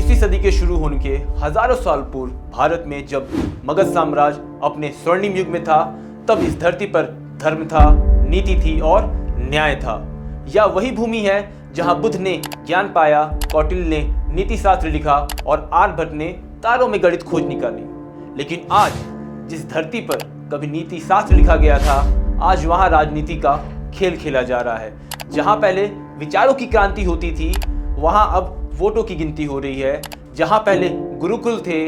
19वीं सदी के शुरू होने के हजारों साल पूर्व भारत में जब मगध साम्राज्य अपने स्वर्णिम युग में था, तब इस धरती पर धर्म था, नीति थी और न्याय था। यह वही भूमि है जहां बुद्ध ने ज्ञान पाया, कौटिल्य ने नीति शास्त्र लिखा और आर्यभट्ट ने तारों में गणित खोज निकाली। लेकिन आज जिस धरती पर कभी नीति शास्त्र लिखा गया था, आज वहां राजनीति का खेल खेला जा रहा है। जहां पहले विचारों की क्रांति होती थी, वहां अब वोटों की गिनती हो रही है। जहां पहले गुरुकुल थे,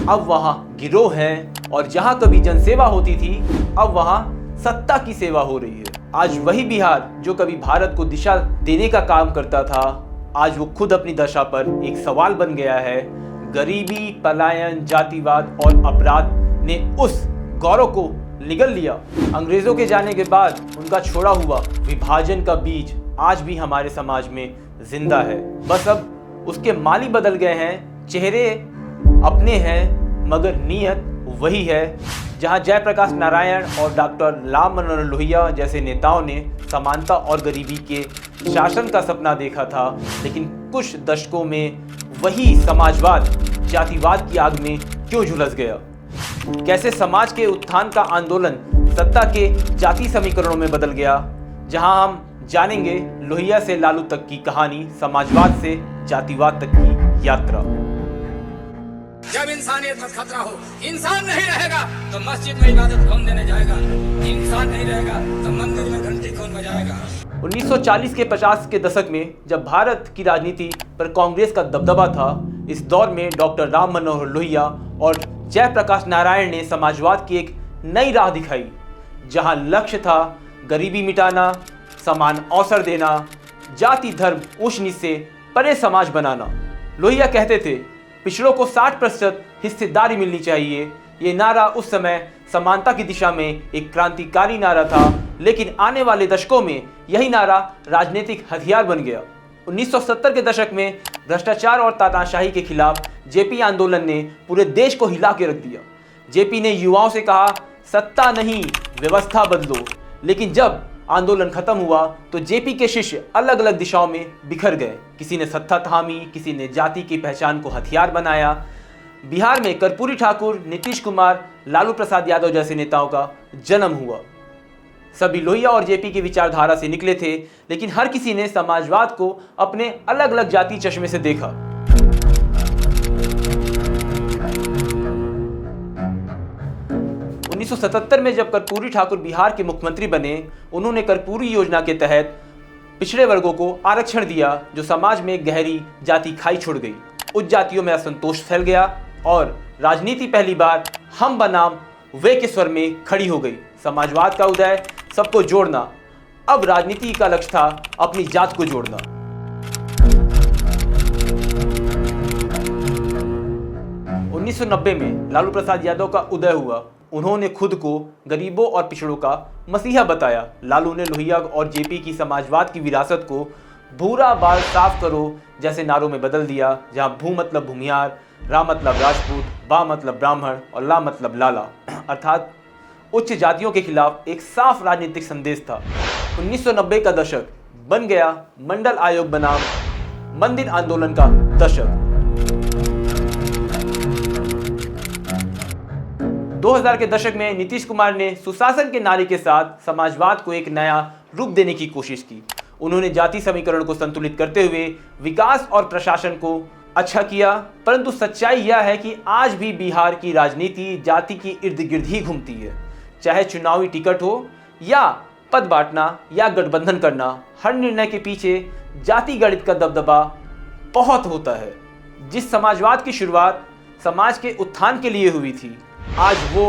अब वहां गिरोह हैं। और जहां कभी जनसेवा होती थी, अब वहां सत्ता की सेवा हो रही है। आज वही बिहार जो कभी भारत को दिशा देने का काम करता था, आज वो खुद अपनी दशा पर एक सवाल बन गया है। गरीबी, पलायन, जातिवाद और अपराध ने उस गौरव को निगल लिया। अंग्रेजों के जाने के बाद उनका छोड़ा हुआ विभाजन का बीज आज भी हमारे समाज में जिंदा है। बस अब उसके माली बदल गए हैं, चेहरे अपने हैं, मगर नीयत वही है। जहां जयप्रकाश नारायण और डॉक्टर राम मनोहर लोहिया जैसे नेताओं ने समानता और गरीबी के शासन का सपना देखा था, लेकिन कुछ दशकों में वही समाजवाद जातिवाद की आग में क्यों झुलस गया। कैसे समाज के उत्थान का आंदोलन सत्ता के जाति समीकरणों में बदल गया। जहां हम जानेंगे लोहिया से लालू तक की कहानी, समाजवाद से जातिवाद तक की यात्रा। जब इंसानियत में खतरा हो, इंसान नहीं रहेगा तो मस्जिद में इबादत कौन देने जाएगा? इंसान नहीं रहेगा तो मंदिर में घंटी कौन बजाएगा? 1940 के 50 के दशक में जब भारत की राजनीति पर कांग्रेस का दबदबा था, इस दौर में डॉक्टर राम मनोहर लोहिया और जयप्रकाश नारायण ने समाजवाद की एक नई राह दिखाई, जहां लक्ष्य था गरीबी मिटाना, समान अवसर देना, जाति धर्म ऊंच नीच से परे समाज बनाना। लोहिया कहते थे पिछड़ों को 60% हिस्सेदारी मिलनी चाहिए। ये नारा उस समय समानता की दिशा में एक क्रांतिकारी नारा था, लेकिन आने वाले दशकों में यही नारा राजनीतिक हथियार बन गया। 1970 के दशक में भ्रष्टाचार और तानाशाही के खिलाफ जेपी आंदोलन ने पूरे देश को हिला के रख दिया। जेपी ने युवाओं से कहा, सत्ता नहीं व्यवस्था बदलो। लेकिन जब आंदोलन खत्म हुआ तो जेपी के शिष्य अलग अलग दिशाओं में बिखर गए। किसी ने सत्ता थामी, किसी ने जाति की पहचान को हथियार बनाया। बिहार में कर्पूरी ठाकुर, नीतीश कुमार, लालू प्रसाद यादव जैसे नेताओं का जन्म हुआ। सभी लोहिया और जेपी की विचारधारा से निकले थे, लेकिन हर किसी ने समाजवाद को अपने अलग अलग जाति चश्मे से देखा। उन्नीस सौ 77 में जब कर्पूरी ठाकुर बिहार के मुख्यमंत्री बने, उन्होंने कर्पूरी योजना के तहत पिछड़े वर्गों को आरक्षण दिया, जो समाज में गहरी जाति खाई छोड़ गई। उच्च जातियों में असंतोष फैल गया और राजनीति पहली बार हम बनाम वे के स्वर में खड़ी हो गई। समाजवाद का उदय, सबको जोड़ना। अब राजनीति का लक्ष्य था अपनी जात को जोड़ना। उन्नीस सौ 90 में लालू प्रसाद यादव का उदय हुआ। उन्होंने खुद को गरीबों और पिछड़ों का मसीहा बताया। लालू ने लोहिया और जेपी की समाजवाद की विरासत को भूरा बाल साफ करो जैसे नारों में बदल दिया, जहां भू मतलब भूमियार, रा मतलब राजपूत, बा मतलब ब्राह्मण और ला मतलब लाला, अर्थात उच्च जातियों के खिलाफ एक साफ राजनीतिक संदेश था। 1990 का दशक बन गया मंडल आयोग बनाम मंदिर आंदोलन का दशक। 2000 के दशक में नीतीश कुमार ने सुशासन के नारे के साथ समाजवाद को एक नया रूप देने की कोशिश की। उन्होंने जाति समीकरण को संतुलित करते हुए विकास और प्रशासन को अच्छा किया, परंतु सच्चाई यह है कि आज भी बिहार की राजनीति जाति की इर्द गिर्द ही घूमती है। चाहे चुनावी टिकट हो या पद बांटना या गठबंधन करना, हर निर्णय के पीछे जाति गणित का दबदबा बहुत होता है। जिस समाजवाद की शुरुआत समाज के उत्थान के लिए हुई थी, आज वो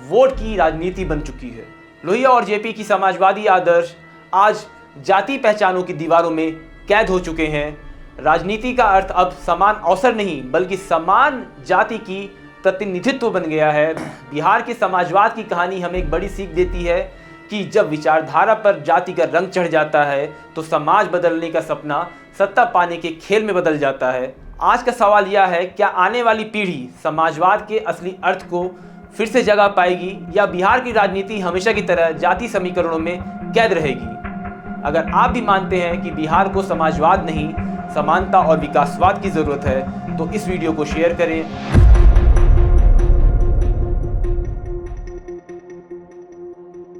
वोट की राजनीति बन चुकी है। लोहिया और जेपी की समाजवादी आदर्श आज जाति पहचानों की दीवारों में कैद हो चुके हैं। राजनीति का अर्थ अब समान अवसर नहीं, बल्कि समान जाति की प्रतिनिधित्व बन गया है। बिहार के समाजवाद की कहानी हमें एक बड़ी सीख देती है कि जब विचारधारा पर जाति का रंग चढ़ जाता है तो समाज बदलने का सपना सत्ता पाने के खेल में बदल जाता है। आज का सवाल यह है, क्या आने वाली पीढ़ी समाजवाद के असली अर्थ को फिर से जगा पाएगी या बिहार की राजनीति हमेशा की तरह जाति समीकरणों में कैद रहेगी? अगर आप भी मानते हैं कि बिहार को समाजवाद नहीं समानता और विकासवाद की ज़रूरत है तो इस वीडियो को शेयर करें।